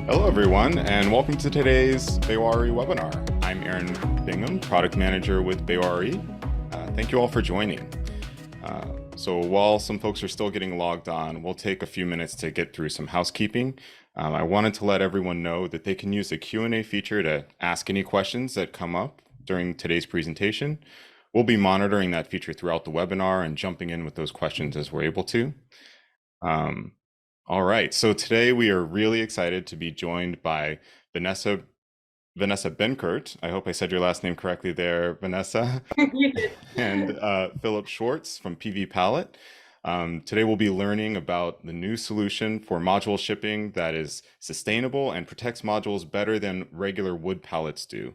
Hello, everyone, and welcome to today's Baywari webinar. I'm Aaron Bingham, Product Manager with Baywari. Thank you all for joining. So while some folks are still getting logged on, we'll take a few minutes to get through some housekeeping. I wanted to let everyone know that they can use the Q&A feature to ask any questions that come up during today's presentation. We'll be monitoring that feature throughout the webinar and jumping in with those questions as we're able to. All right, so today we are really excited to be joined by Vanessa Benkert. I hope I said your last name correctly there, Vanessa. You did. And Philip Schwartz from PVpallet. Today we'll be learning about the new solution for module shipping that is sustainable and protects modules better than regular wood pallets do.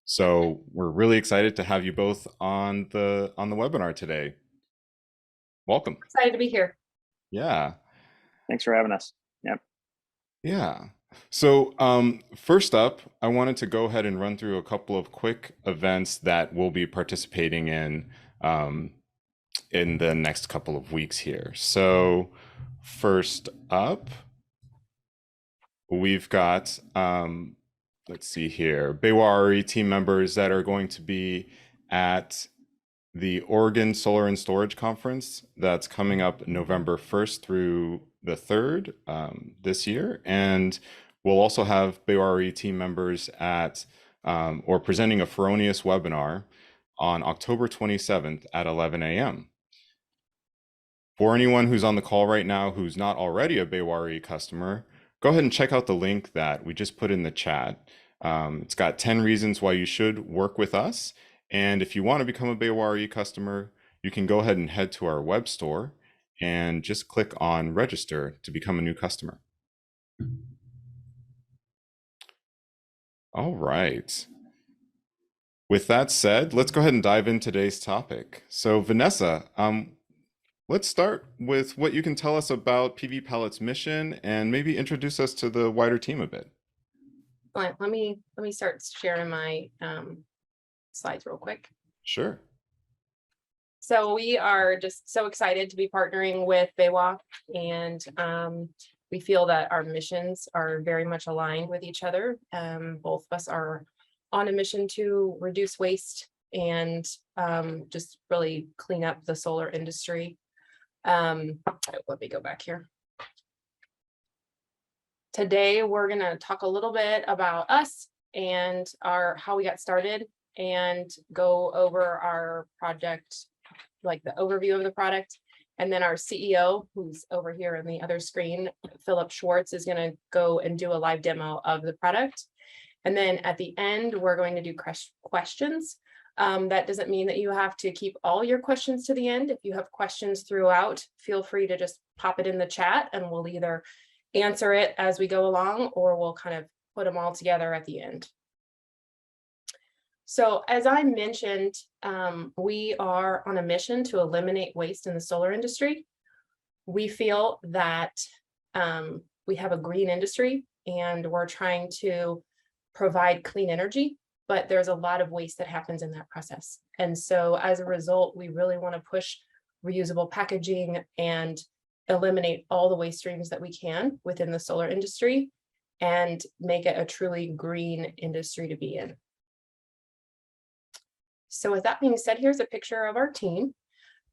So we're really excited to have you both on the webinar today. Welcome. Excited to be here. Yeah. Thanks for having us. Yep. Yeah. So first up, I wanted to go ahead and run through a couple of quick events that we'll be participating in the next couple of weeks here. So first up, we've got, let's see here, Baywari team members that are going to be at the Oregon Solar and Storage Conference that's coming up November 1st through the 3rd this year. And we'll also have Baywari team members at or presenting a Feronious webinar on October 27th at 11 a.m. For anyone who's on the call right now who's not already a Baywari customer, go ahead and check out the link that we just put in the chat. It's got 10 reasons why you should work with us. And if you want to become a Baywari customer, you can go ahead and head to our web store and just click on register to become a new customer. All right. With that said, let's go ahead and dive into today's topic. So Vanessa, let's start with what you can tell us about PVpallet's mission and maybe introduce us to the wider team a bit. Let me start sharing my slides real quick. Sure. So we are just so excited to be partnering with Baywa, and we feel that our missions are very much aligned with each other. Both of us are on a mission to reduce waste and just really clean up the solar industry. Let me go back here. Today, we're going to talk a little bit about us and how we got started and go over our project, like the overview of the product. And then our CEO, who's over here on the other screen, Philip Schwartz, is going to go and do a live demo of the product. And then at the end, we're going to do questions. That doesn't mean that you have to keep all your questions to the end. If you have questions throughout, feel free to just pop it in the chat and we'll either answer it as we go along or we'll kind of put them all together at the end. So as I mentioned, we are on a mission to eliminate waste in the solar industry. We feel that we have a green industry and we're trying to provide clean energy, but there's a lot of waste that happens in that process. And so as a result, we really want to push reusable packaging and eliminate all the waste streams that we can within the solar industry and make it a truly green industry to be in. So with that being said, here's a picture of our team.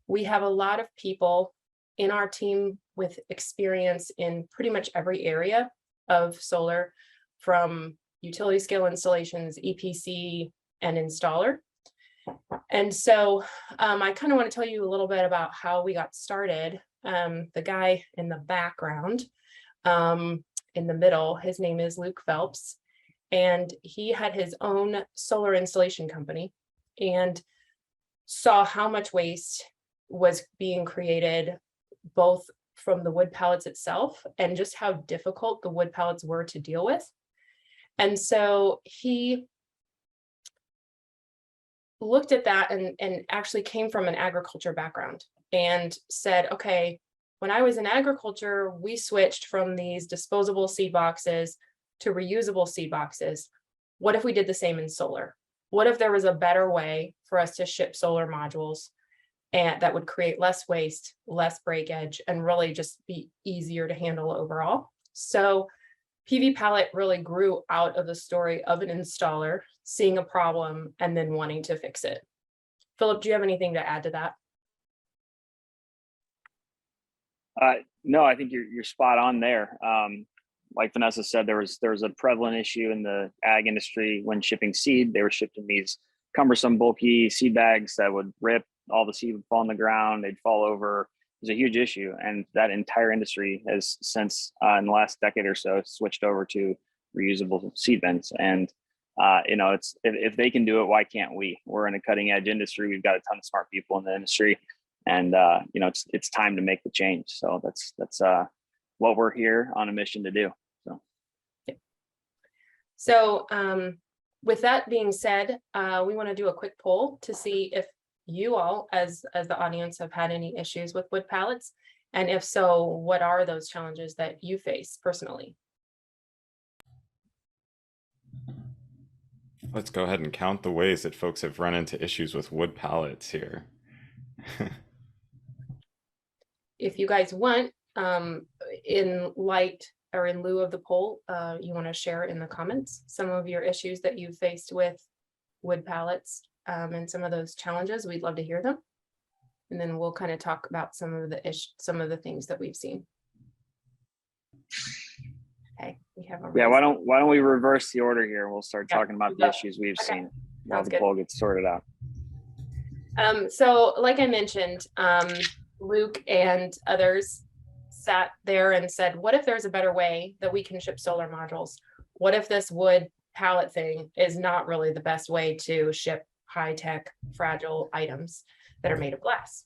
We have a lot of people in our team with experience in pretty much every area of solar, from utility scale installations, EPC, and installer. And so I kind of want to tell you a little bit about how we got started. The guy in the background, in the middle, his name is Luke Phelps, and he had his own solar installation company and saw how much waste was being created, both from the wood pallets itself and just how difficult the wood pallets were to deal with. And so he looked at that and actually came from an agriculture background and said, okay, when I was in agriculture, we switched from these disposable seed boxes to reusable seed boxes. What if we did the same in solar? What if there was a better way for us to ship solar modules and that would create less waste, less breakage, and really just be easier to handle overall? So PVpallet really grew out of the story of an installer seeing a problem and then wanting to fix it. Philip, do you have anything to add to that? No, I think you're spot on there. Like Vanessa said, there was a prevalent issue in the ag industry when shipping seed. They were shipped in these cumbersome, bulky seed bags that would rip. All the seed would fall on the ground. They'd fall over. It was a huge issue, and that entire industry has since, in the last decade or so, switched over to reusable seed bins. And it's if they can do it, why can't we? We're in a cutting edge industry. We've got a ton of smart people in the industry. And it's time to make the change. So that's what we're here on a mission to do. So with that being said, we want to do a quick poll to see if you all, as the audience, have had any issues with wood pallets, and if so, what are those challenges that you face personally? Let's go ahead and count the ways that folks have run into issues with wood pallets here. If you guys want, in light or in lieu of the poll, you want to share in the comments some of your issues that you've faced with wood pallets and some of those challenges. We'd love to hear them. And then we'll kind of talk about some of the things that we've seen. Okay, we have why don't we reverse the order here? We'll start talking about the issues we've seen while the poll gets sorted out. So like I mentioned, Luke and others sat there and said, what if there's a better way that we can ship solar modules? What if this wood pallet thing is not really the best way to ship high-tech, fragile items that are made of glass?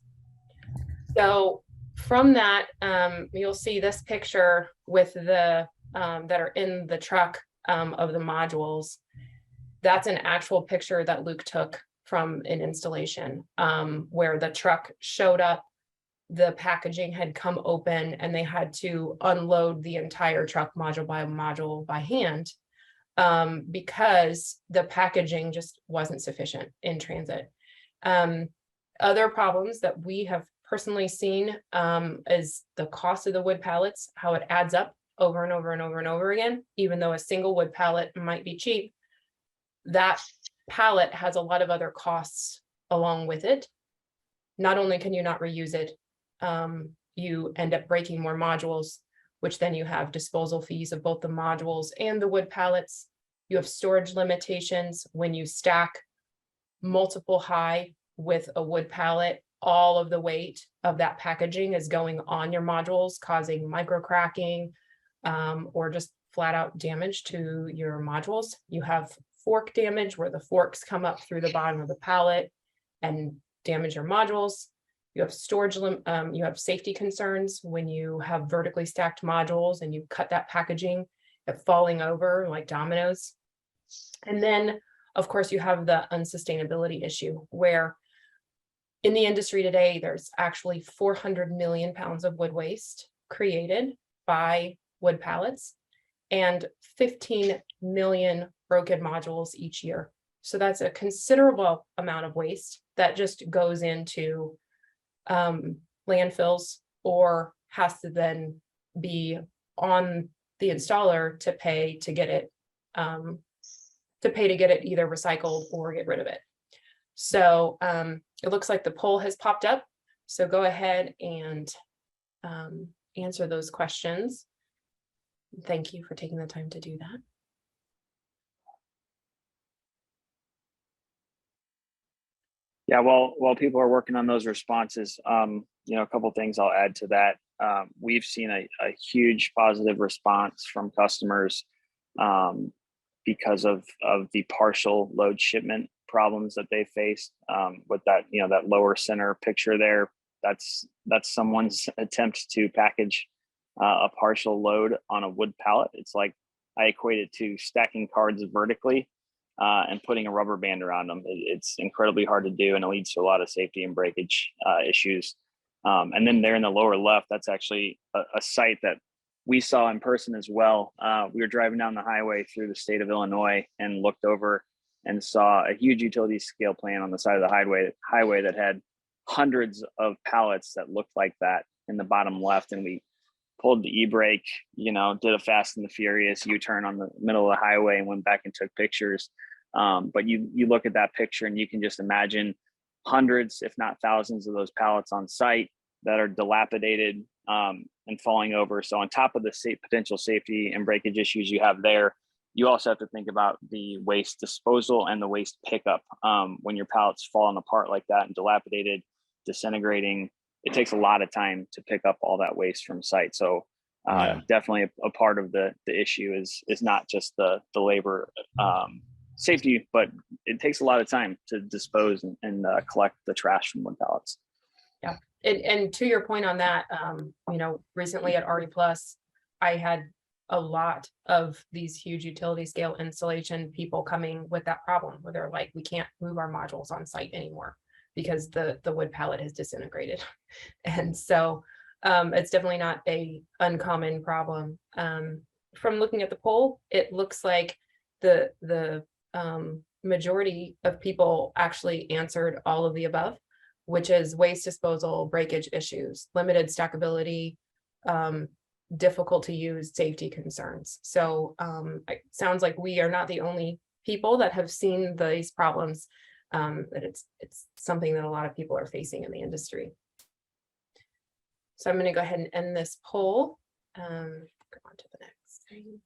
So from that, you'll see this picture with the that are in the truck of the modules. That's an actual picture that Luke took from an installation where the truck showed up. The packaging had come open and they had to unload the entire truck module by hand because the packaging just wasn't sufficient in transit. Other problems that we have personally seen is the cost of the wood pallets, how it adds up over and over and over and over again. Even though a single wood pallet might be cheap, that pallet has a lot of other costs along with it. Not only can you not reuse it, you end up breaking more modules, which then you have disposal fees of both the modules and the wood pallets. You have storage limitations when you stack multiple high with a wood pallet. All of the weight of that packaging is going on your modules, causing micro cracking or just flat out damage to your modules. You have fork damage where the forks come up through the bottom of the pallet and damage your modules. You have you have safety concerns when you have vertically stacked modules and you cut that packaging at falling over like dominoes. And then, of course, you have the unsustainability issue where in the industry today, there's actually 400 million pounds of wood waste created by wood pallets and 15 million broken modules each year. So that's a considerable amount of waste that just goes into landfills or has to then be on the installer to pay to get it either recycled or get rid of it. So it looks like the poll has popped up. So go ahead and answer those questions. Thank you for taking the time to do that. Yeah, while people are working on those responses, a couple things I'll add to that. We've seen a huge positive response from customers because of the partial load shipment problems that they faced with that, that lower center picture there. That's someone's attempt to package a partial load on a wood pallet. It's like I equate it to stacking cards vertically and putting a rubber band around them. It's incredibly hard to do, and it leads to a lot of safety and breakage issues. And then there in the lower left, that's actually a site that we saw in person as well. We were driving down the highway through the state of Illinois and looked over and saw a huge utility scale plant on the side of the highway that had hundreds of pallets that looked like that in the bottom left. And we pulled the e-brake, did a Fast and the Furious U-turn on the middle of the highway and went back and took pictures. But you look at that picture and you can just imagine hundreds, if not thousands, of those pallets on site that are dilapidated and falling over. So on top of the potential safety and breakage issues you have there, you also have to think about the waste disposal and the waste pickup. When your pallets falling apart like that and dilapidated, disintegrating, it takes a lot of time to pick up all that waste from site. So definitely a part of the issue is not just the labor safety, but it takes a lot of time to dispose and collect the trash from wood pallets. Yeah, and to your point on that, recently at RE Plus, I had a lot of these huge utility scale installation people coming with that problem where they're like, we can't move our modules on site anymore because the wood pallet has disintegrated. And so it's definitely not a uncommon problem. From looking at the poll, it looks like the majority of people actually answered all of the above, which is waste disposal, breakage issues, limited stackability, difficult to use, safety concerns. So it sounds like we are not the only people that have seen these problems, that it's something that a lot of people are facing in the industry. So I'm going to go ahead and end this poll. Go on to the next thing.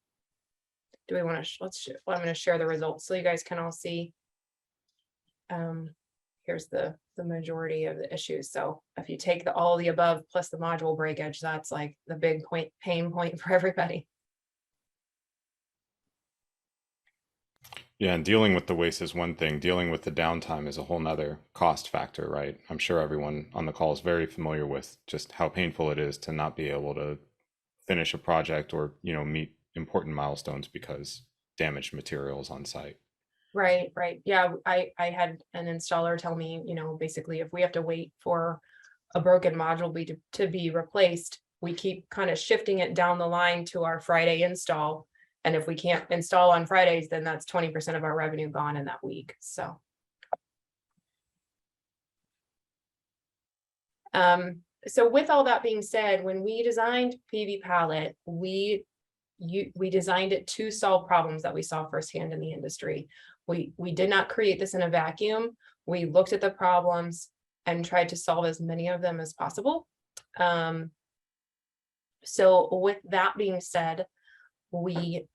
Do we want to, I'm going to share the results so you guys can all see. Here's the majority of the issues. So if you take all the above plus the module breakage, that's like the big pain point for everybody. Yeah, and dealing with the waste is one thing. Dealing with the downtime is a whole nother cost factor, right? I'm sure everyone on the call is very familiar with just how painful it is to not be able to finish a project or, meet important milestones because damaged materials on site. Right. Yeah, I had an installer tell me, basically if we have to wait for a broken module to be replaced, we keep kind of shifting it down the line to our Friday install. And if we can't install on Fridays, then that's 20% of our revenue gone in that week. So. So with all that being said, when we designed PVpallet, we designed it to solve problems that we saw firsthand in the industry. We did not create this in a vacuum. We looked at the problems and tried to solve as many of them as possible. So with that being said, we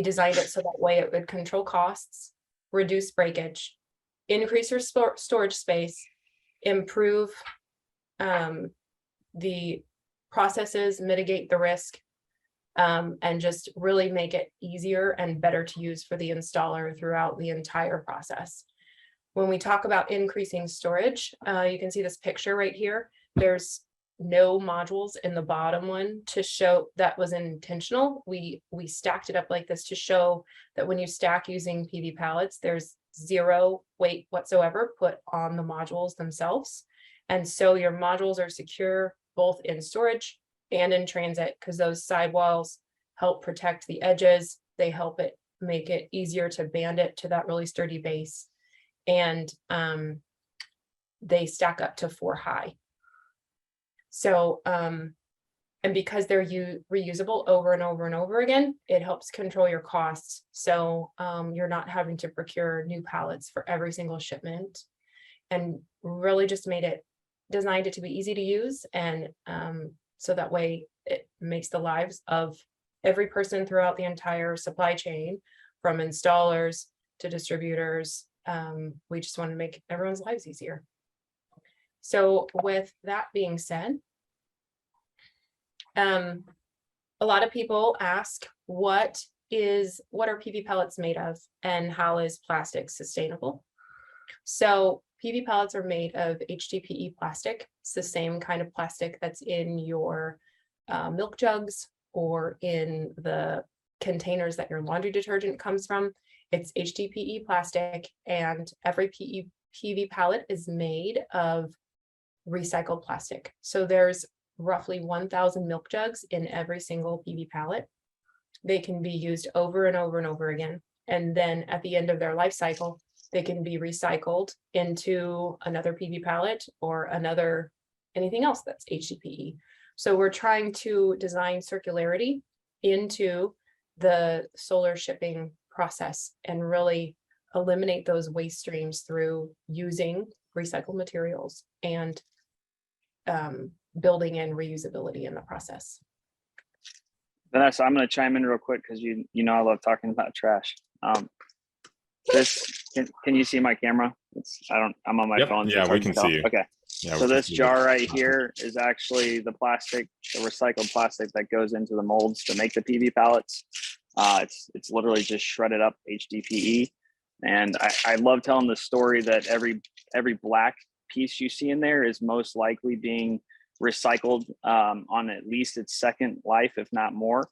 designed it so that way it would control costs, reduce breakage, increase your storage space, improve the processes, mitigate the risk, and just really make it easier and better to use for the installer throughout the entire process. When we talk about increasing storage, you can see this picture right here. There's no modules in the bottom one to show that was intentional. We stacked it up like this to show that when you stack using PV pallets, there's zero weight whatsoever put on the modules themselves. And so your modules are secure both in storage and in transit because those sidewalls help protect the edges. They help it make it easier to band it to that really sturdy base. And they stack up to 4 high. So, and because they're reusable over and over and over again, it helps control your costs. So you're not having to procure new pallets for every single shipment, and really just designed it to be easy to use. And so that way it makes the lives of every person throughout the entire supply chain, from installers to distributors. We just want to make everyone's lives easier. So with that being said, a lot of people ask, what are PV pellets made of and how is plastic sustainable? So PV pellets are made of HDPE plastic. It's the same kind of plastic that's in your milk jugs or in the containers that your laundry detergent comes from. It's HDPE plastic, and every PV pallet is made of recycled plastic. So there's roughly 1,000 milk jugs in every single PV pallet. They can be used over and over and over again. And then at the end of their life cycle, they can be recycled into another PV pallet or another anything else that's HDPE. So we're trying to design circularity into the solar shipping process and really eliminate those waste streams through using recycled materials and building in reusability in the process. Vanessa, I'm going to chime in real quick because you know I love talking about trash. This can you see my camera? I'm on my Yep. phone. So Yeah, it's we hard to can tell. see you. Okay. Yeah, we So can this see you. jar right here is actually the recycled plastic that goes into the molds to make the PV pallets. It's literally just shredded up HDPE. And I love telling the story that every black piece you see in there is most likely being recycled on at least its second life, if not more.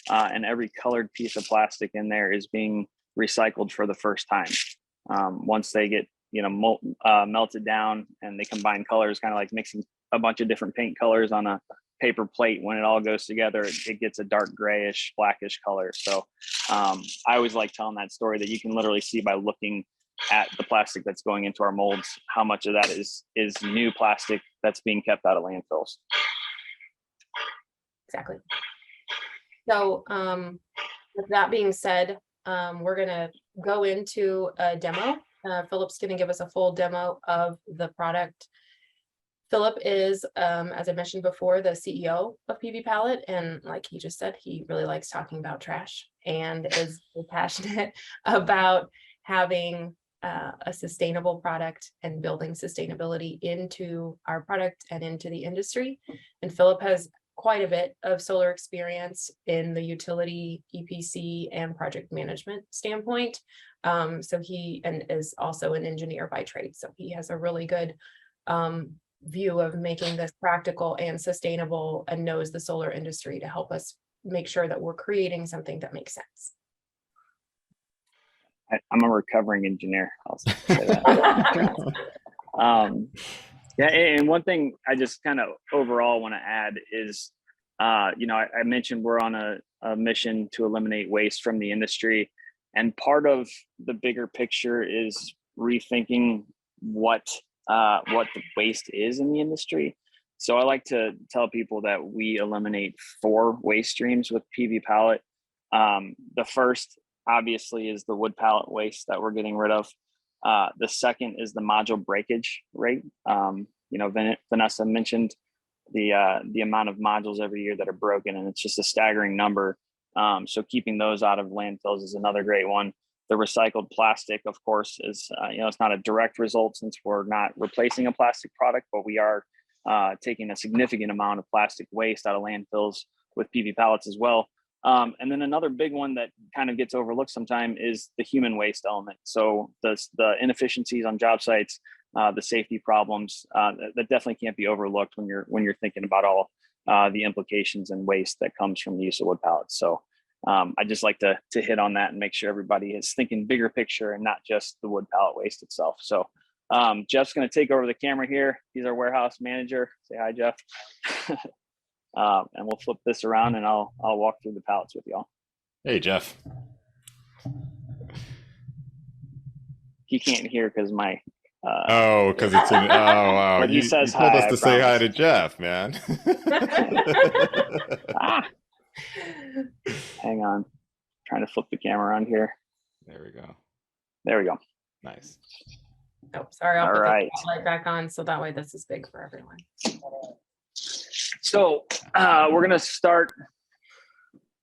And every colored piece of plastic in there is being recycled for the first time. Once they get melted down and they combine colors, kind of like mixing a bunch of different paint colors on a paper plate. When it all goes together, it gets a dark grayish, blackish color. So I always like telling that story that you can literally see by looking at the plastic that's going into our molds, how much of that is new plastic that's being kept out of landfills. Exactly. So with that being said, we're gonna go into a demo. Philip's gonna give us a full demo of the product. Philip is, as I mentioned before, the CEO of PVpallet, and like he just said, he really likes talking about trash and is passionate about having a sustainable product and building sustainability into our product and into the industry. And Philip has quite a bit of solar experience in the utility, EPC, and project management standpoint. So he is also an engineer by trade. So he has a really good view of making this practical and sustainable, and knows the solar industry to help us make sure that we're creating something that makes sense. I'm a recovering engineer. I'll say that. Yeah, and one thing I just kind of overall want to add is, I mentioned we're on a mission to eliminate waste from the industry, and part of the bigger picture is rethinking what the waste is in the industry. So I like to tell people that we eliminate 4 waste streams with PVpallet. The first, obviously, is the wood pallet waste that we're getting rid of. The second is the module breakage rate. Vanessa mentioned the amount of modules every year that are broken, and it's just a staggering number. So keeping those out of landfills is another great one. The recycled plastic, of course, is it's not a direct result since we're not replacing a plastic product, but we are taking a significant amount of plastic waste out of landfills with PV pallets as well. And then another big one that kind of gets overlooked sometimes is the human waste element. So the inefficiencies on job sites, the safety problems, that definitely can't be overlooked when you're thinking about all the implications and waste that comes from the use of wood pallets. So I just like to hit on that and make sure everybody is thinking bigger picture and not just the wood pallet waste itself. So Jeff's going to take over the camera here. He's our warehouse manager. Say hi, Jeff. And we'll flip this around and I'll walk through the pallets with y'all. Hey, Jeff. He can't hear because my because it's in. Oh, wow. But he says you told hi, us I to say hi promise. to Jeff, man. Hang on, trying to flip the camera around here. There we go. There we go. Nice. Oh, sorry, I'll All put right. the spotlight back on so that way this is big for everyone. So we're gonna start.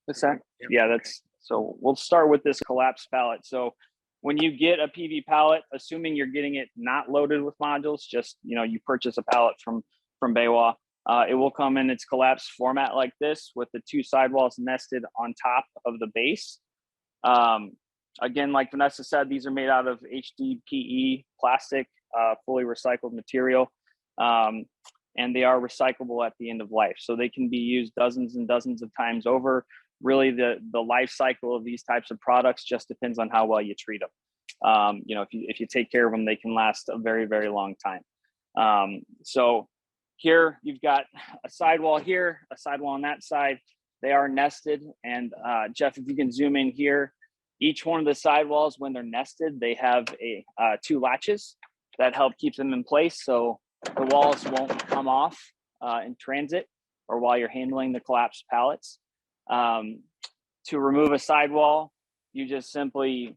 What's that? Yeah, so we'll start with this collapsed pallet. So when you get a PV pallet, assuming you're getting it not loaded with modules, just you purchase a pallet from BayWa, it will come in its collapsed format like this with the 2 sidewalls nested on top of the base. Again, like Vanessa said, these are made out of HDPE plastic, fully recycled material. And they are recyclable at the end of life. So they can be used dozens and dozens of times over. Really, the life cycle of these types of products just depends on how well you treat them. If you take care of them, they can last a very, very long time. So here you've got a sidewall here, a sidewall on that side. They are nested. And Jeff, if you can zoom in here, each one of the sidewalls, when they're nested, they have 2 latches that help keep them in place. So the walls won't come off in transit or while you're handling the collapsed pallets. To remove a sidewall, you just simply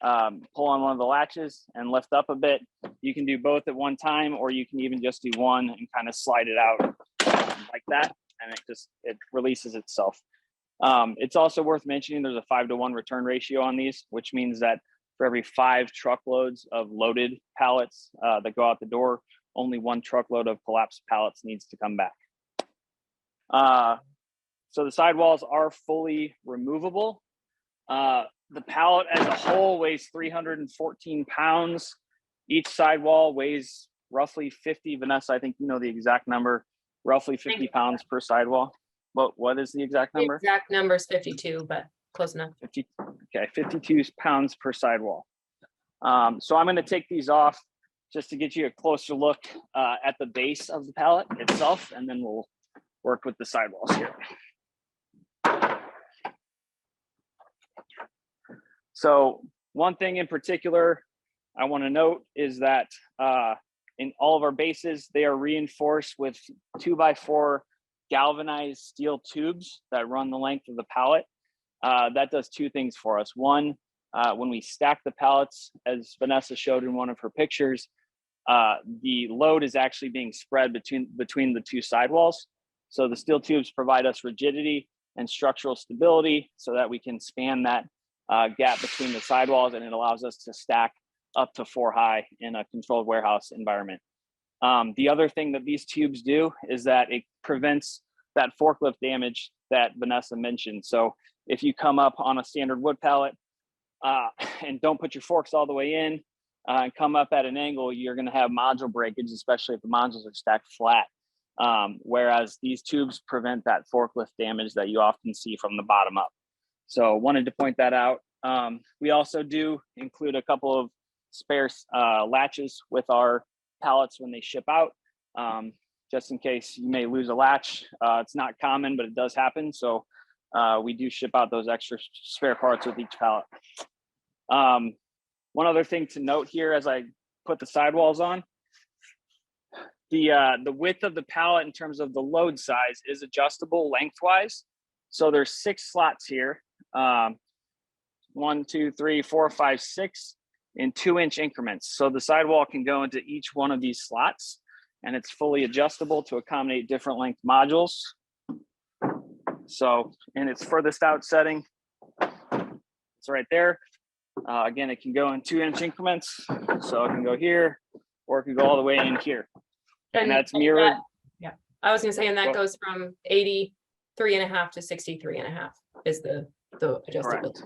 pull on one of the latches and lift up a bit. You can do both at one time, or you can even just do one and kind of slide it out like that, and it releases itself. It's also worth mentioning there's a 5-to-1 return ratio on these, which means that for every 5 truckloads of loaded pallets that go out the door, only 1 truckload of collapsed pallets needs to come back. So the sidewalls are fully removable. The pallet as a whole weighs 314 pounds. Each sidewall weighs roughly 50. Vanessa, I think you know the exact number, roughly 50 pounds per sidewall. What is the exact number? The exact number is 52, but close enough. 50, okay, 52 pounds per sidewall. So I'm going to take these off just to get you a closer look at the base of the pallet itself, and then we'll work with the sidewalls here. So one thing in particular I want to note is that in all of our bases, they are reinforced with 2x4 galvanized steel tubes that run the length of the pallet. That does 2 things for us. One, when we stack the pallets, as Vanessa showed in one of her pictures, the load is actually being spread between the 2 sidewalls. So the steel tubes provide us rigidity and structural stability so that we can span that gap between the sidewalls, and it allows us to stack up to 4 high in a controlled warehouse environment. The other thing that these tubes do is that it prevents that forklift damage that Vanessa mentioned. So if you come up on a standard wood pallet and don't put your forks all the way in and come up at an angle, you're going to have module breakage, especially if the modules are stacked flat. Whereas these tubes prevent that forklift damage that you often see from the bottom up. So wanted to point that out. We also do include a couple of spare latches with our pallets when they ship out, just in case you may lose a latch. It's not common, but it does happen. So we do ship out those extra spare parts with each pallet. One other thing to note here as I put the sidewalls on, the width of the pallet in terms of the load size is adjustable lengthwise. So there's 6 slots here. 1, 2, 3, 4, 5, 6 in 2-inch increments. So the sidewall can go into each one of these slots, and it's fully adjustable to accommodate different length modules. So in its furthest out setting, it's right there. Again, it can go in 2-inch increments. So it can go here, or it can go all the way in here. And that's mirrored. Yeah, I was gonna say, and that goes from 83.5 to 63.5 is the adjustable. Correct.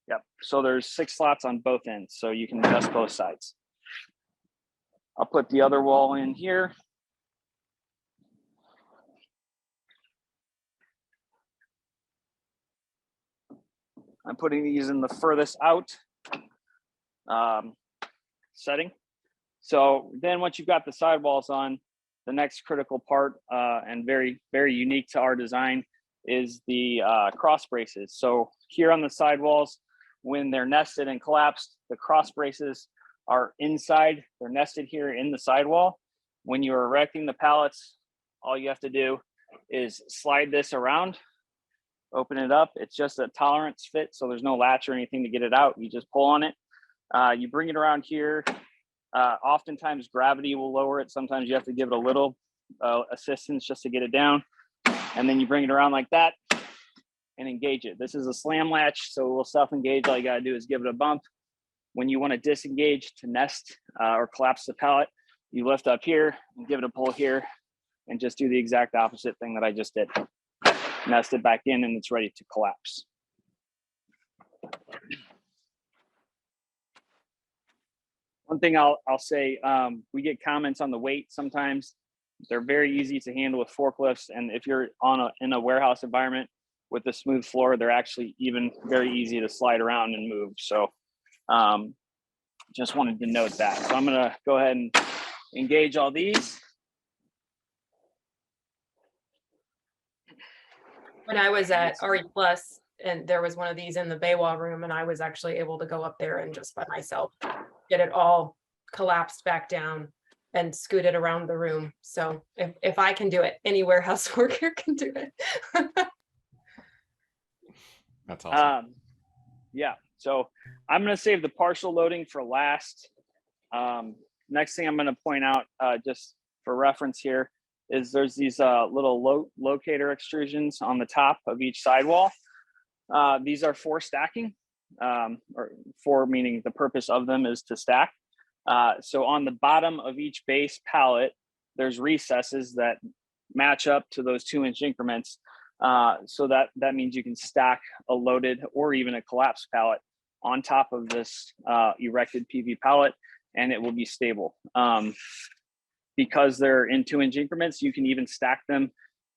Yep. So there's 6 slots on both ends, so you can adjust both sides. I'll put the other wall in here. I'm putting these in the furthest out setting. So then once you've got the sidewalls on, the next critical part and very, very unique to our design is the cross braces. So here on the sidewalls, when they're nested and collapsed, the cross braces are inside. They're nested here in the sidewall. When you're erecting the pallets, all you have to do is slide this around, open it up. It's just a tolerance fit, so there's no latch or anything to get it out. You just pull on it. You bring it around here. Oftentimes gravity will lower it. Sometimes you have to give it a little assistance just to get it down. And then you bring it around like that and engage it. This is a slam latch, so it will self-engage. All you gotta do is give it a bump. When you want to disengage to nest or collapse the pallet, you lift up here and give it a pull here and just do the exact opposite thing that I just did. Nest it back in and it's ready to collapse. One thing I'll say, we get comments on the weight sometimes. They're very easy to handle with forklifts, and if you're in a warehouse environment with a smooth floor, they're actually even very easy to slide around and move. So just wanted to note that. So I'm gonna go ahead and engage all these. When I was at RE Plus, and there was one of these in the Baywa room, and I was actually able to go up there and just by myself get it all collapsed back down and scoot it around the room. So if I can do it, any warehouse worker can do it. That's awesome. Yeah, so I'm going to save the partial loading for last. Next thing I'm going to point out, just for reference here, is there's these little locator extrusions on the top of each sidewall. These are for stacking, or for meaning the purpose of them is to stack. So on the bottom of each base pallet, there's recesses that match up to those 2-inch increments. So that means you can stack a loaded or even a collapsed pallet on top of this erected PV pallet, and it will be stable. Because they're in 2-inch increments, you can even stack them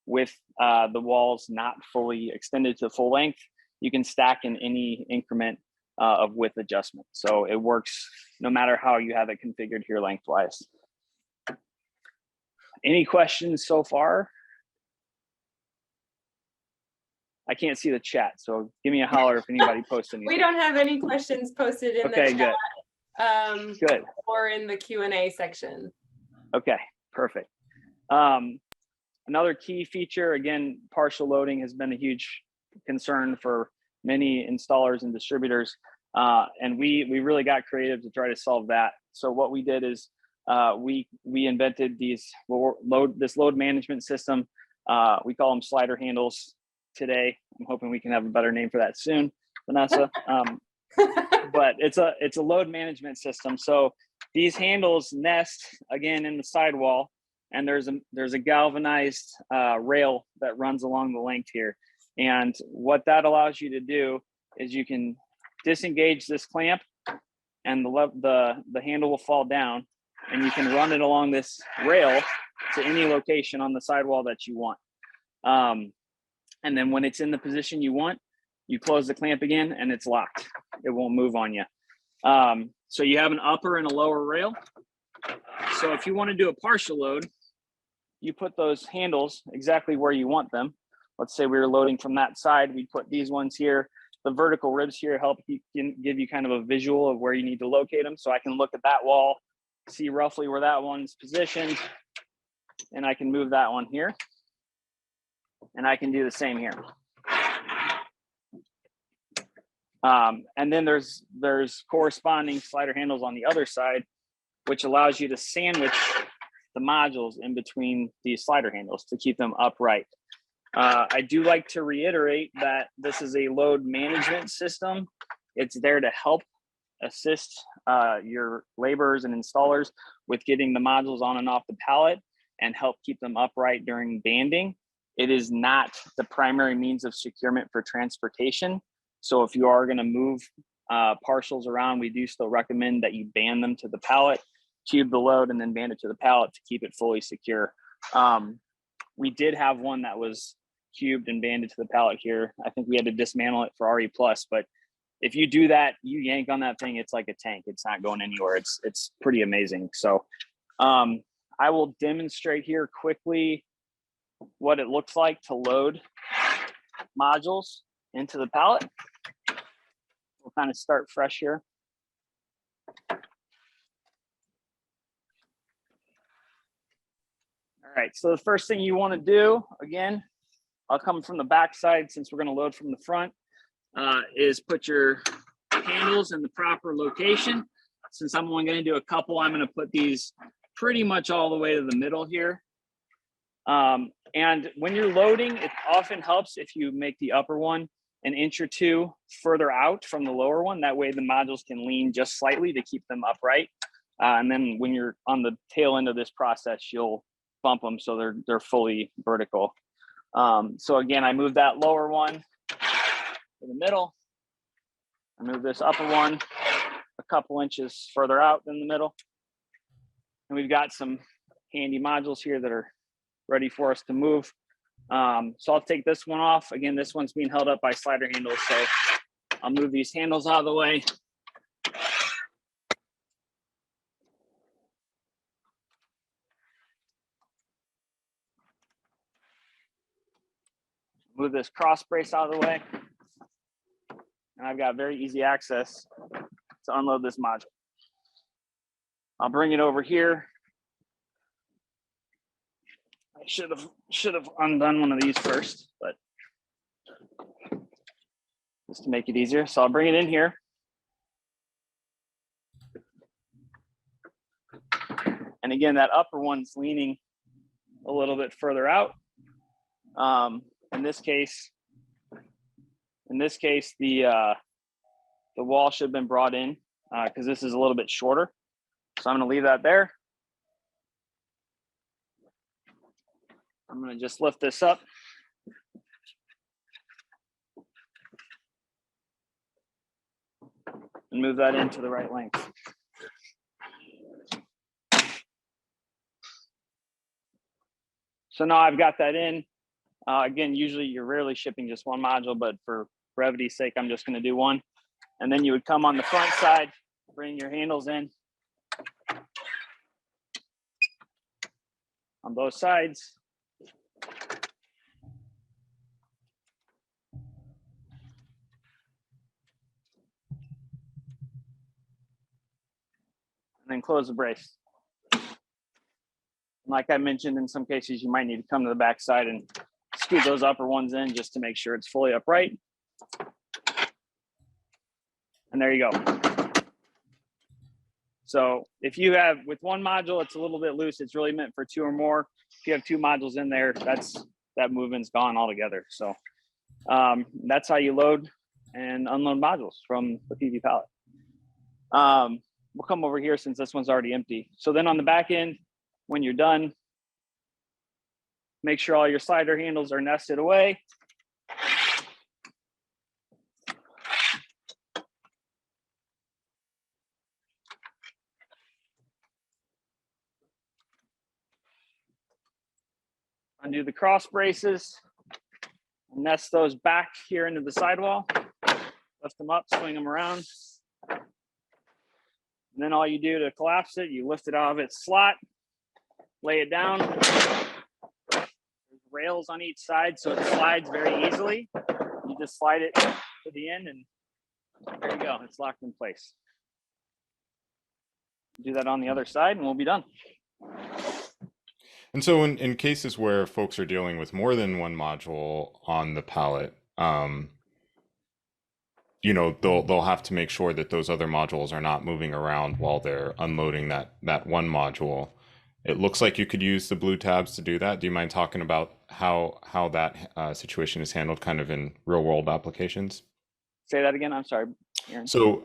with the walls not fully extended to full length. You can stack in any increment of width adjustment. So it works no matter how you have it configured here lengthwise. Any questions so far? I can't see the chat, so give me a holler if anybody posts anything. We don't have any questions posted in the chat. Good. Or in the Q&A section. Okay, perfect. Another key feature, again, partial loading has been a huge concern for many installers and distributors. And we really got creative to try to solve that. So what we did is we invented this load management system. We call them slider handles today. I'm hoping we can have a better name for that soon, Vanessa. But it's a load management system. So these handles nest again in the sidewall, and there's a galvanized rail that runs along the length here. And what that allows you to do is you can disengage this clamp, and the handle will fall down, and you can run it along this rail to any location on the sidewall that you want. And then when it's in the position you want, you close the clamp again and it's locked. It won't move on you. So you have an upper and a lower rail. So if you want to do a partial load, you put those handles exactly where you want them. Let's say we were loading from that side. We put these ones here. The vertical ribs here help give you kind of a visual of where you need to locate them. So I can look at that wall, see roughly where that one's positioned, and I can move that one here. And I can do the same here. And then there's corresponding slider handles on the other side, which allows you to sandwich the modules in between these slider handles to keep them upright. I do like to reiterate that this is a load management system. It's there to help assist your laborers and installers with getting the modules on and off the pallet and help keep them upright during banding. It is not the primary means of securement for transportation. So if you are going to move partials around, we do still recommend that you band them to the pallet, cube the load, and then band it to the pallet to keep it fully secure. We did have one that was cubed and banded to the pallet here. I think we had to dismantle it for RE+, but if you do that, you yank on that thing, it's like a tank. It's not going anywhere. It's pretty amazing. So I will demonstrate here quickly what it looks like to load modules into the pallet. We'll kind of start fresh here. All right, so the first thing you want to do, again, I'll come from the back side since we're going to load from the front, is put your handles in the proper location. Since I'm only going to do a couple, I'm going to put these pretty much all the way to the middle here. And when you're loading, it often helps if you make the upper one an inch or two further out from the lower one. That way the modules can lean just slightly to keep them upright. And then when you're on the tail end of this process, you'll bump them so they're fully vertical. So again, I move that lower one to the middle. I move this upper one a couple inches further out than the middle. And we've got some handy modules here that are ready for us to move. So I'll take this one off. Again, this one's being held up by slider handles. So I'll move these handles out of the way. Move this cross brace out of the way. And I've got very easy access to unload this module. I'll bring it over here I should have undone one of these first, but just to make it easier. So I'll bring it in here. And again, that upper one's leaning a little bit further out. In this case, the wall should have been brought in because this is a little bit shorter. So I'm going to leave that there. I'm going to just lift this up. And move that into the right length. So now I've got that in. Again, usually you're rarely shipping just one module, but for brevity's sake, I'm just going to do one. And then you would come on the front side, bring your handles in on both sides. And then close the brace. Like I mentioned, in some cases, you might need to come to the back side and scoot those upper ones in just to make sure it's fully upright. And there you go. So if you have, with one module, it's a little bit loose. It's really meant for two or more. If you have two modules in there, that movement's gone altogether. So that's how you load and unload modules from the PVpallet. We'll come over here since this one's already empty. So then on the back end, when you're done, make sure all your slider handles are nested away. Undo the cross braces, nest those back here into the sidewall, lift them up, swing them around. And then all you do to collapse it, you lift it out of its slot, lay it down. There's rails on each side, so it slides very easily. You just slide it to the end and there you go, it's locked in place. Do that on the other side and we'll be done. And so in cases where folks are dealing with more than one module on the pallet, you know, they'll have to make sure that those other modules are not moving around while they're unloading that one module. It looks like you could use the blue tabs to do that. Do you mind talking about how that situation is handled kind of in real world applications? Say that again, I'm sorry, Aaron. So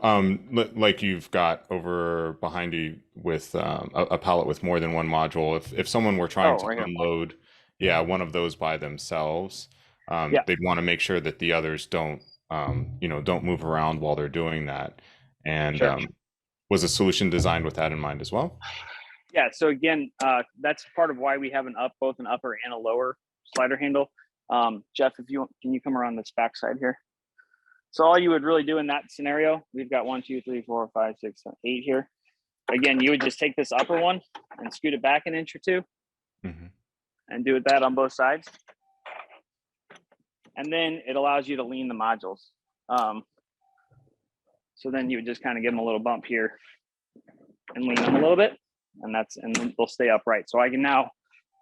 like you've got over behind you with a pallet with more than one module, if someone were trying to unload one of those by themselves, they'd want to make sure that the others don't move around while they're doing that. And was a solution designed with that in mind as well? Yeah, so again, that's part of why we have both an upper and a lower slider handle. Jeff, if you want, can you come around this back side here? So all you would really do in that scenario, we've got 1, 2, 3, 4, 5, 6, 7, 8 here. Again, you would just take this upper one and scoot it back an inch or two and do that on both sides. And then it allows you to lean the modules. So then you would just kind of give them a little bump here and lean them a little bit, and they'll stay upright. So I can now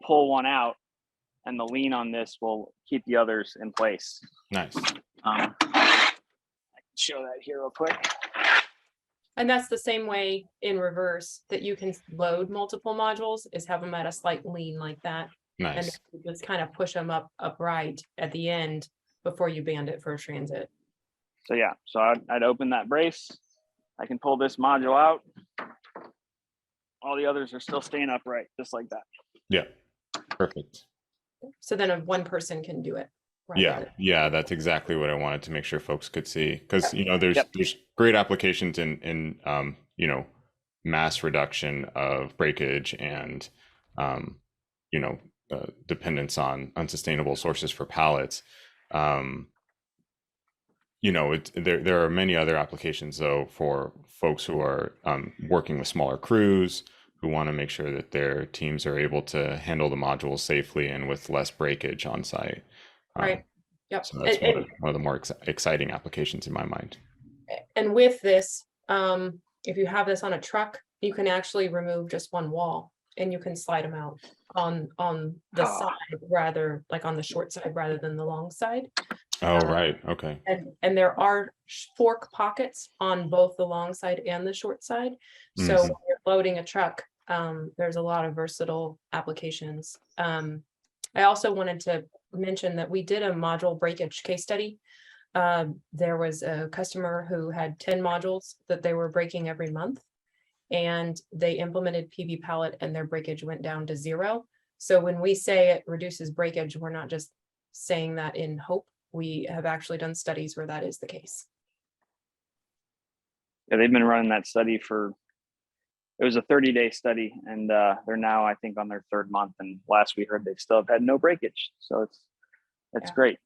pull one out and the lean on this will keep the others in place. Nice. I can show that here real quick. And that's the same way in reverse that you can load multiple modules, is have them at a slight lean like that. Nice. And just kind of push them upright at the end before you band it for a transit. So yeah, so I'd open that brace. I can pull this module out. All the others are still staying upright, just like that. Yeah, perfect. So then one person can do it. Right. Yeah, that's exactly what I wanted to make sure folks could see, because there's great applications in mass reduction of breakage and dependence on unsustainable sources for pallets. There are many other applications though for folks who are working with smaller crews, who want to make sure that their teams are able to handle the modules safely and with less breakage on site. Right. Yep. So that's one of the more exciting applications in my mind. And with this, if you have this on a truck, you can actually remove just one wall and you can slide them out. on the Ah. side rather, like on the short side rather than the long side. Oh, Uh, right. Okay. And there are fork pockets on both the long side and the short side. So when Mhm. you're loading a truck, there's a lot of versatile applications. I also wanted to mention that we did a module breakage case study. There was a customer who had 10 modules that they were breaking every month, and they implemented PVpallet and their breakage went down to 0. So when we say it reduces breakage, we're not just saying that in hope. We have actually done studies where that is the case. Yeah, they've been running that study it was a 30-day study, and they're now, I think, on their 3rd month. And last we heard, they still have had no breakage. So it's Yeah. great.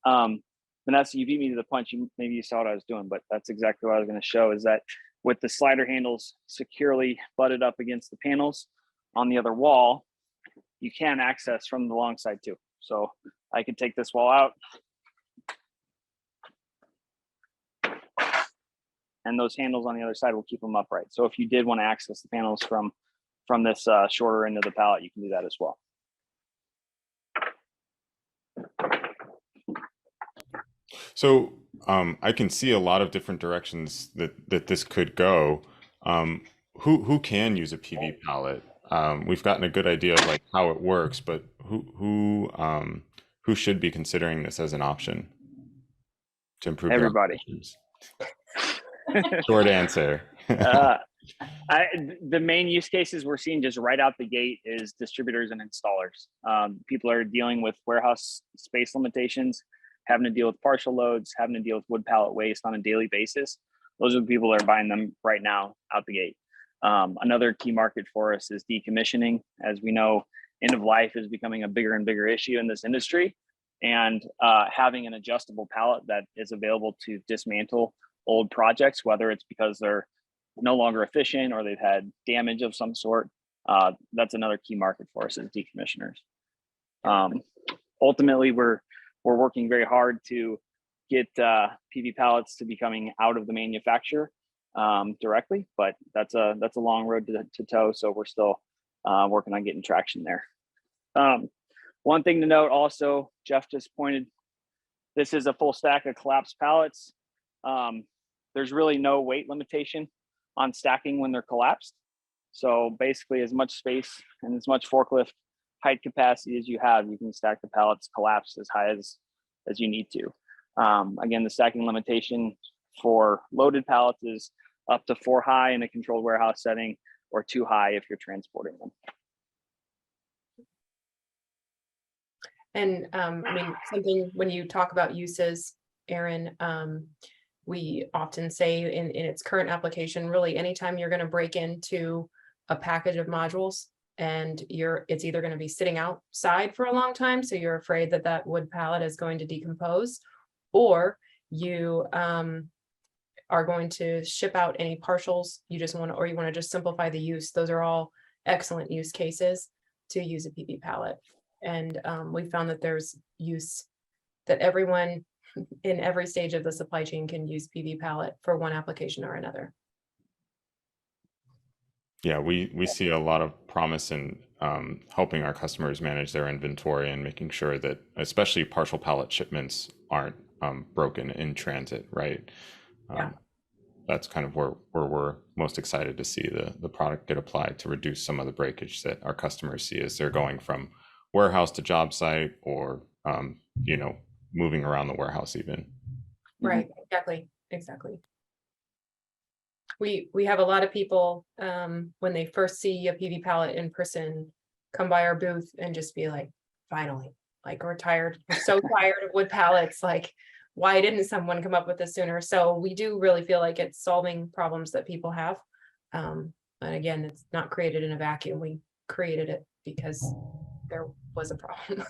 Vanessa, you beat me to the punch. Maybe you saw what I was doing, but that's exactly what I was going to show, is that with the slider handles securely butted up against the panels on the other wall, you can access from the long side too. So I could take this wall out, and those handles on the other side will keep them upright. So if you did want to access the panels from this shorter end of the pallet, you can do that as well. So I can see a lot of different directions that this could go. Who can use a PV pallet? We've gotten a good idea of like how it works, but who should be considering this as an option to improve their Everybody. operations? Short answer. The main use cases we're seeing just right out the gate is distributors and installers. People are dealing with warehouse space limitations, having to deal with partial loads, having to deal with wood pallet waste on a daily basis. Those are the people that are buying them right now out the gate. Another key market for us is decommissioning. As we know, end of life is becoming a bigger and bigger issue in this industry. And having an adjustable pallet that is available to dismantle old projects, whether it's because they're no longer efficient or they've had damage of some sort, that's another key market for us as decommissioners. Ultimately, we're working very hard to get PV pallets to becoming out of the manufacturer directly, but that's a long road to toe. So we're still working on getting traction there. One thing to note also, Jeff just pointed, this is a full stack of collapsed pallets. There's really no weight limitation on stacking when they're collapsed. So basically, as much space and as much forklift height capacity as you have, you can stack the pallets collapsed as high as you need to. Again, the stacking limitation for loaded pallets is up to 4 high in a controlled warehouse setting, or 2 high if you're transporting them. And I mean, something when you talk about uses, Aaron, we often say in its current application, really anytime you're going to break into a package of modules and it's either going to be sitting outside for a long time, so you're afraid that that wood pallet is going to decompose, or you are going to ship out any partials you want to just simplify the use. Those are all excellent use cases to use a PV pallet. And we found that there's use that everyone in every stage of the supply chain can use PV pallet for one application or another. Yeah, we see a lot of promise in helping our customers manage their inventory and making sure that especially partial pallet shipments aren't broken in transit, right? Yeah. That's kind of where we're most excited to see the product get applied to reduce some of the breakage that our customers see as they're going from warehouse to job site, or moving around the warehouse even. Right, exactly. We have a lot of people when they first see a PV pallet in person come by our booth and just be like, finally, like we're so tired of wood pallets, like why didn't someone come up with this sooner? So we do really feel like it's solving problems that people have. And again, it's not created in a vacuum. We created it because there was a problem.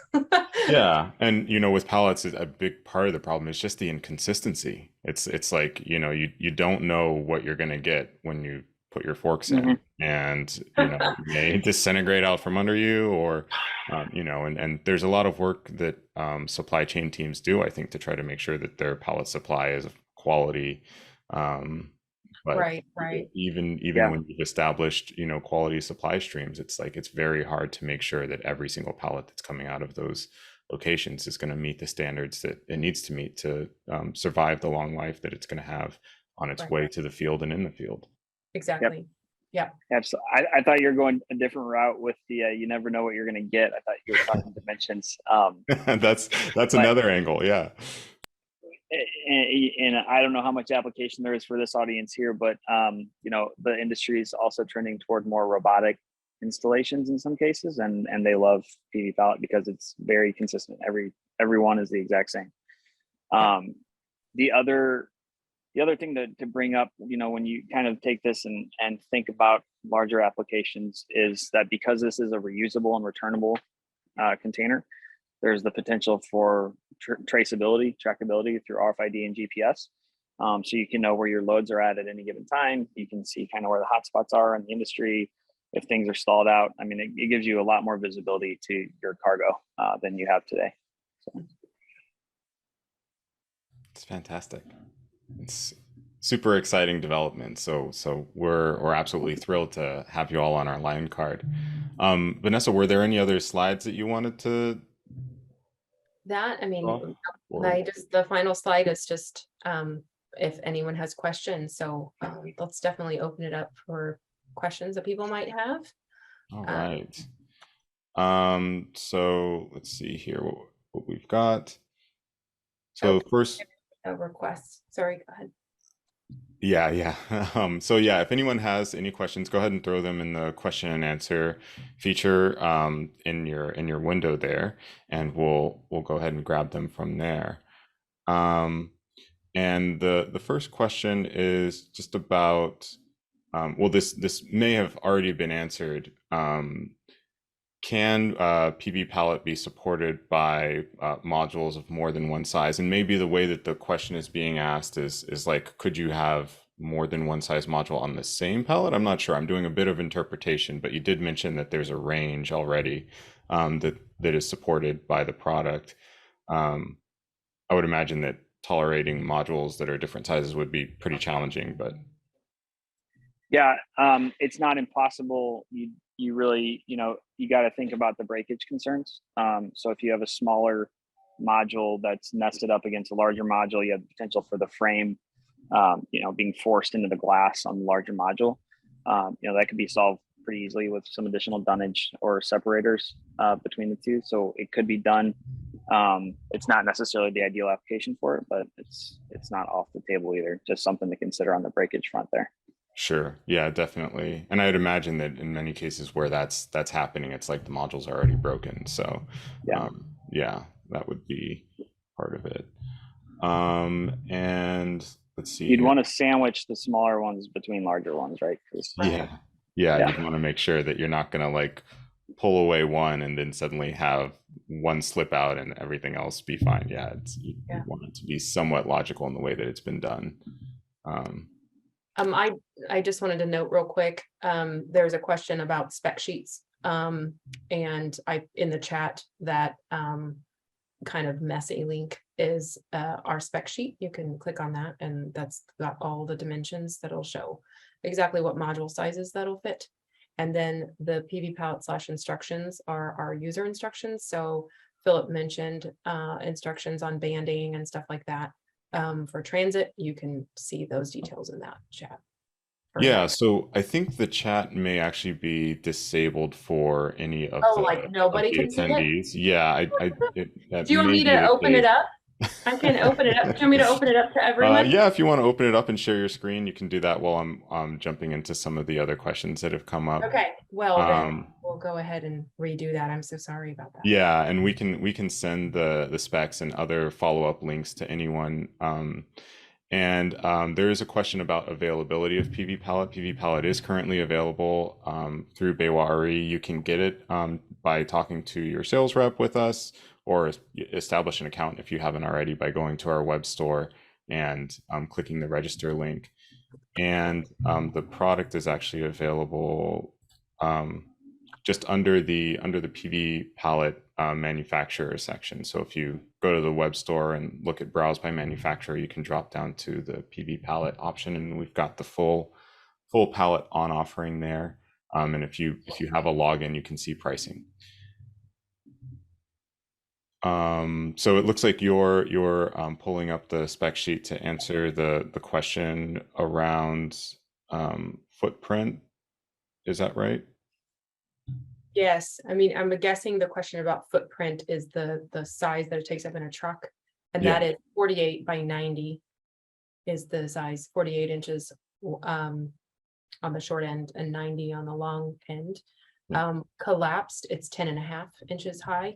Yeah, and with pallets, a big part of the problem is just the inconsistency. It's like you don't know what you're gonna get when you put your forks in, and it may disintegrate out from under you, or and there's a lot of work that supply chain teams do, I think, to try to make sure that their pallet supply is of quality. But right, right. even Yeah. when you've established, quality supply streams, it's like it's very hard to make sure that every single pallet that's coming out of those locations is going to meet the standards that it needs to meet to survive the long life that it's going to have on its Right. way to the field and in the field. Exactly. Yeah. Absolutely. I thought you were going a different route with the you never know what you're going to get. I thought you were talking dimensions. That's but another angle. Yeah. and I don't know how much application there is for this audience here, but the industry is also trending toward more robotic installations in some cases, and they love PVpallet because it's very consistent. Every one is the exact same. The other thing to bring up, when you kind of take this and think about larger applications, is that because this is a reusable and returnable container, there's the potential for traceability, trackability through RFID and GPS. So you can know where your loads are at any given time. You can see kind of where the hotspots are in the industry, if things are stalled out. I mean, it gives you a lot more visibility to your cargo than you have today. So. It's fantastic. It's super exciting development. So we're absolutely thrilled to have you all on our line card. Vanessa, were there any other slides that you wanted to? That, I mean, Or the final slide is just if anyone has questions. So let's definitely open it up for questions that people might have. all right. So let's see here what we've got. So first, a request. Sorry, go ahead. yeah. So yeah, if anyone has any questions, go ahead and throw them in the question and answer feature in your window there, and we'll go ahead and grab them from there. And the first question is just about well, this may have already been answered. Can PVpallet be supported by modules of more than one size? And maybe the way that the question is being asked is like, could you have more than one size module on the same pallet? I'm not sure. I'm doing a bit of interpretation, but you did mention that there's a range already that is supported by the product. I would imagine that tolerating modules that are different sizes would be pretty challenging, but yeah, it's not impossible. You really, you got to think about the breakage concerns. So if you have a smaller module that's nested up against a larger module, you have the potential for the frame, being forced into the glass on the larger module. That could be solved pretty easily with some additional dunnage or separators between the two. So it could be done. It's not necessarily the ideal application for it, but it's not off the table either. Just something to consider on the breakage front there. sure. Yeah, definitely. And I'd imagine that in many cases where that's happening, it's like the modules are already broken. So Yeah. yeah, that would be part of it. And let's see You'd here. want to sandwich the smaller ones between larger ones, right? Yeah. Yeah. You'd want to make sure that you're not going to like pull away one and then suddenly have one slip out and everything else be fine. Yeah, you want it to be somewhat logical in the way that it's been done. I just wanted to note real quick, there's a question about spec sheets. And I in the chat that kind of messy link is our spec sheet. You can click on that, and that's got all the dimensions that'll show exactly what module sizes that'll fit. And then the PVpallet / instructions are our user instructions. So Philip mentioned instructions on banding and stuff like that. For transit, you can see those details in that chat. Yeah, so I think the chat may actually be disabled for any of like nobody can see it? attendees. Yeah, that Do you want may me be to the open it case. up? I can open it up. Do you want me to open it up to everyone? Yeah, if you want to open it up and share your screen, you can do that while I'm jumping into some of the other questions that have come up. Okay, well then we'll go ahead and redo that. I'm so sorry about that. Yeah, and we can send the specs and other follow-up links to anyone. And there is a question about availability of PVpallet. PVpallet is currently available through Baywari. You can get it by talking to your sales rep with us, or establish an account if you haven't already by going to our web store and clicking the register link. And the product is actually available just under the PVpallet manufacturer section. So if you go to the web store and look at browse by manufacturer, you can drop down to the PVpallet option, and we've got the full pallet on offering there. And if you have a login, you can see pricing. So it looks like you're pulling up the spec sheet to answer the question around footprint. Is that right? Yes, I mean, I'm guessing the question about footprint is the size that it takes up in a truck. And that is 48 by 90 is the size, 48 inches on the short end and 90 on the long end. Collapsed, it's 10.5 inches high.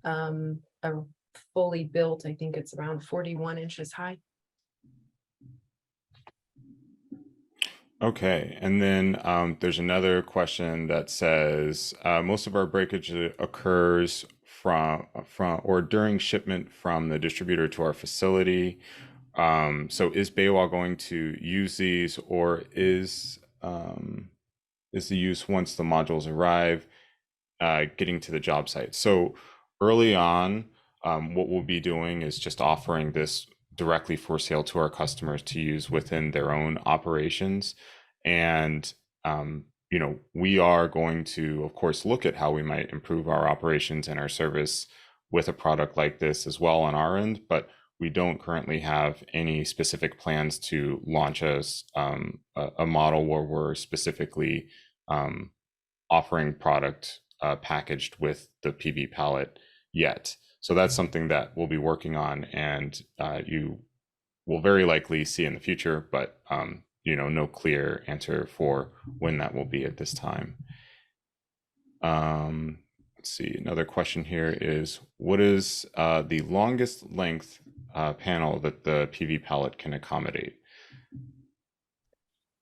A fully built, I think it's around 41 inches high. Okay, and then there's another question that says most of our breakage occurs from or during shipment from the distributor to our facility. So is BayWa going to use these, or is the use once the modules arrive, getting to the job site? So early on, what we'll be doing is just offering this directly for sale to our customers to use within their own operations. And you know, we are going to, of course, look at how we might improve our operations and our service with a product like this as well on our end, but we don't currently have any specific plans to launch a model where we're specifically offering product packaged with the PVpallet yet. So that's something that we'll be working on, and you will very likely see in the future, but you know, no clear answer for when that will be at this time. Let's see, another question here is, what is the longest length panel that the PVpallet can accommodate?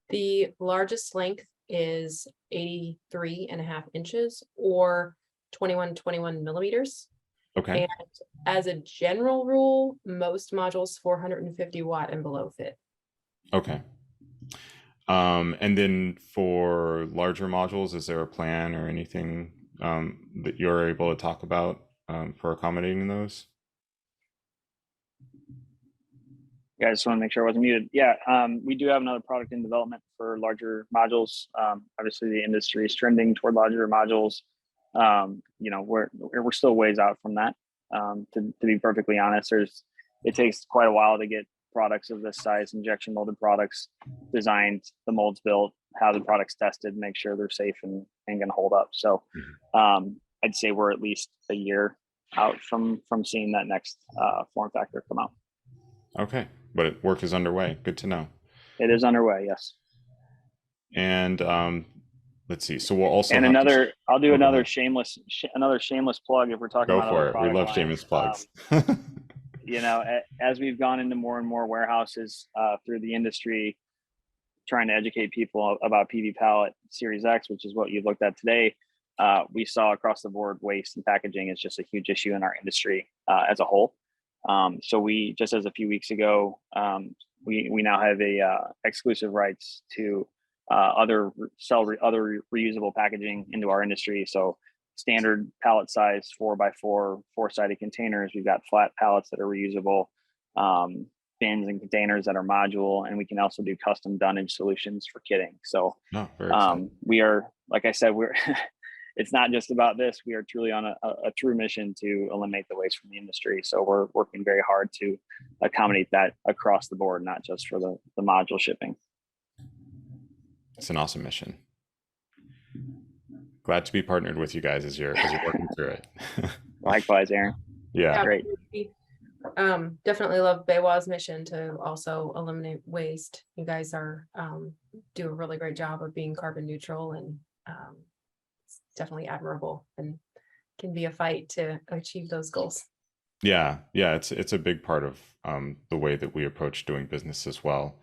The largest length is 83.5 inches or 21 millimeters. Okay. And as a general rule, most modules 450 watt and below fit. Okay. And then for larger modules, is there a plan or anything that you're able to talk about for accommodating those? Yeah, I just want to make sure I wasn't muted. Yeah, we do have another product in development for larger modules. Obviously, the industry is trending toward larger modules. You know, we're still ways out from that. To be perfectly honest, it takes quite a while to get products of this size, injection molded products designed, the molds built, have the products tested, make sure they're safe and going to hold up. So I'd say we're at least a year out from seeing that next form factor come out. Okay, but work is underway. Good to know. It is underway, yes. And let's see. So we'll also and I'll do another shameless plug if we're talking go about for it. We love lines. shameless plugs. You know, as we've gone into more and more warehouses through the industry, trying to educate people about PVpallet Series X, which is what you looked at today, we saw across the board waste and packaging is just a huge issue in our industry as a whole. So we, just as a few weeks ago, we now have exclusive rights to sell other reusable packaging into our industry. So standard pallet size 4x4 4-sided containers. We've got flat pallets that are reusable, bins and containers that are module, and we can also do custom dunnage solutions for kitting. So we are, like I said, we're it's not just about this. We are truly on a true mission to eliminate the waste from the industry. So we're working very hard to accommodate that across the board, not just for the module shipping. It's an awesome mission. Glad to be partnered with you guys as you're working through it. Likewise, Aaron. Yeah, great. Definitely love BayWa's mission to also eliminate waste. You guys are do a really great job of being carbon neutral, and it's definitely admirable and can be a fight to achieve those goals. Yeah, it's a big part of the way that we approach doing business as well.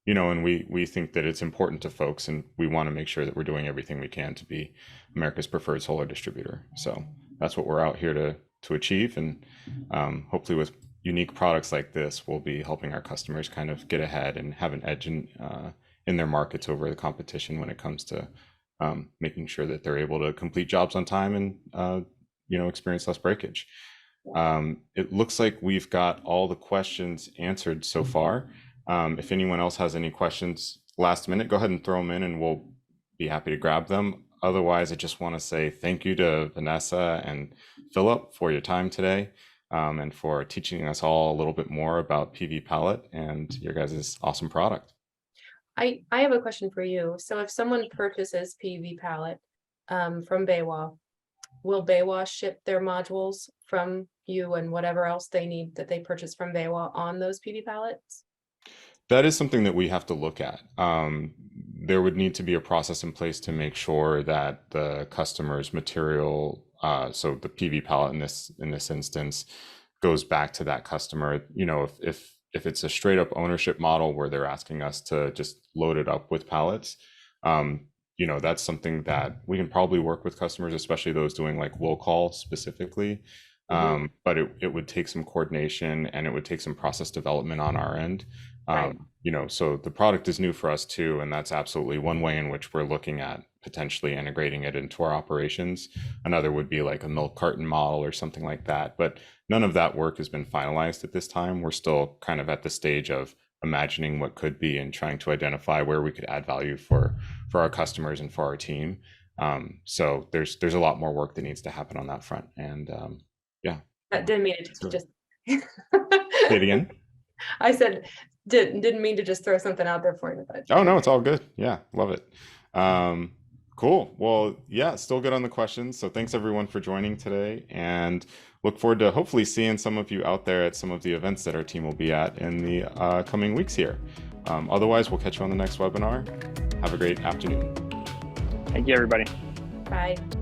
You know, and we think that it's important to folks, and we want to make sure that we're doing everything we can to be America's preferred solar distributor. So that's what we're out here to achieve, and hopefully with unique products like this, we'll be helping our customers kind of get ahead and have an edge in their markets over the competition when it comes to making sure that they're able to complete jobs on time and experience less breakage. It looks like we've got all the questions answered so far. If anyone else has any questions last minute, go ahead and throw them in and we'll be happy to grab them. Otherwise, I just want to say thank you to Vanessa and Philip for your time today, and for teaching us all a little bit more about PVpallet and your guys' awesome product. I have a question for you. So if someone purchases PVpallet from BayWa, will BayWa ship their modules from you and whatever else they need that they purchase from BayWa on those PVpallets? That is something that we have to look at. There would need to be a process in place to make sure that the customer's material, so the PVpallet in this instance, goes back to that customer. If it's a straight up ownership model where they're asking us to just load it up with pallets, that's something that we can probably work with customers, especially those doing like will call specifically. But it would take some coordination and it would take some process development on our end. Right. So the product is new for us too, and that's absolutely one way in which we're looking at potentially integrating it into our operations. Another would be like a milk carton model or something like that, but none of that work has been finalized at this time. We're still kind of at the stage of imagining what could be and trying to identify where we could add value for our customers and for our team. So there's a lot more work that needs to happen on that front. And yeah. That didn't mean it to just Say it again. I said didn't mean to just throw something out there for you, but Oh no, it's all good. Yeah, love it. Cool. Well, yeah, still good on the questions. So thanks everyone for joining today, and look forward to hopefully seeing some of you out there at some of the events that our team will be at in the coming weeks here. Otherwise, we'll catch you on the next webinar. Have a great afternoon. Thank you, everybody. bye.